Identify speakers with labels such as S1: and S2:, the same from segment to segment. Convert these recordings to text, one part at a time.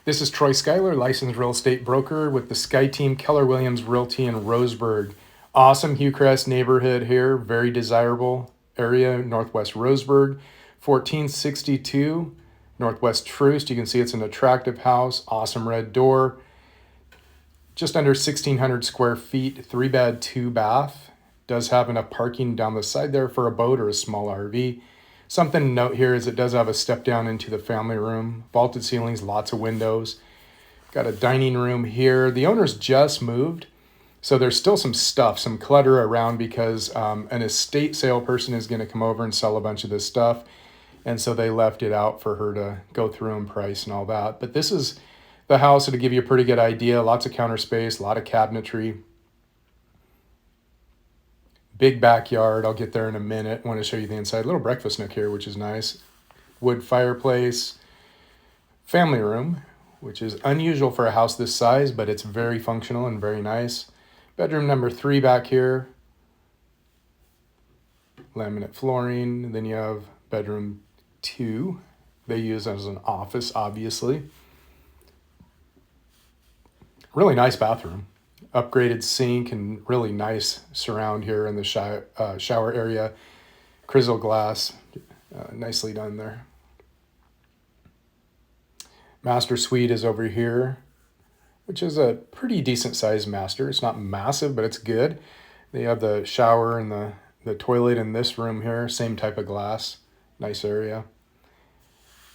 S1: This is Troy Schuyler, licensed real estate broker with the Sky Team, Keller Williams Realty in Roseburg. Awesome Hucrest neighborhood here, very desirable area, Northwest Roseburg, 1462 Northwest Troost. You can see it's an attractive house, awesome red door, just under 1,600 square feet, 3-bed, 2-bath. Does have enough parking down the side there for a boat or a small RV. Something to note here is it does have a step down into the family room, vaulted ceilings, lots of windows. Got a dining room here. The owners just moved, so there's still some stuff, some clutter around because an estate sale person is going to come over and sell a bunch of this stuff. And so they left it out for her to go through and price and all that. But this is the house to give you a pretty good idea. Lots of counter space, a lot of cabinetry. Big backyard. I'll get there in a minute. I want to show you the inside. Little breakfast nook here, which is nice. Wood fireplace. Family room, which is unusual for a house this size, but it's very functional and very nice. Bedroom number 3 back here. Laminate flooring. Then you have bedroom 2. They use as an office, obviously. Really nice bathroom. Upgraded sink and really nice surround here in the shower area. Crystal glass, nicely done there. Master suite is over here, which is a pretty decent sized master. It's not massive, but it's good. They have the shower and the toilet in this room here, same type of glass, nice area.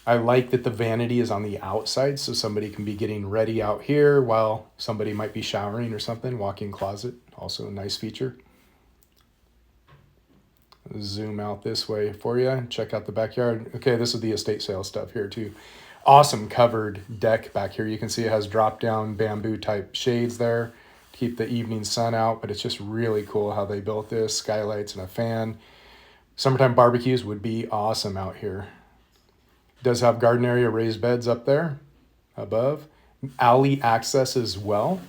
S1: I like that the vanity is on the outside, so somebody can be getting ready out here while somebody might be showering or something. Walk-in closet, also a nice feature. Zoom out this way for you. Check out the backyard. Okay, this is the estate sale stuff here too. Awesome covered deck back here. You can see it has drop-down bamboo type shades there to keep the evening sun out, but it's just really cool how they built this. Skylights and a fan. Summertime barbecues would be awesome out here. Does have garden area, raised beds up there above. Alley access as well.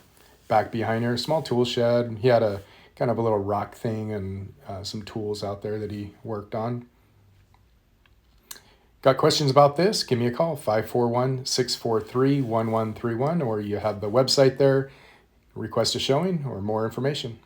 S1: Back behind here, small tool shed. He had a kind of a little rock thing and some tools out there that he worked on. Got questions about this? Give me a call, 541-643-1131, or you have the website there. Request a showing or more information.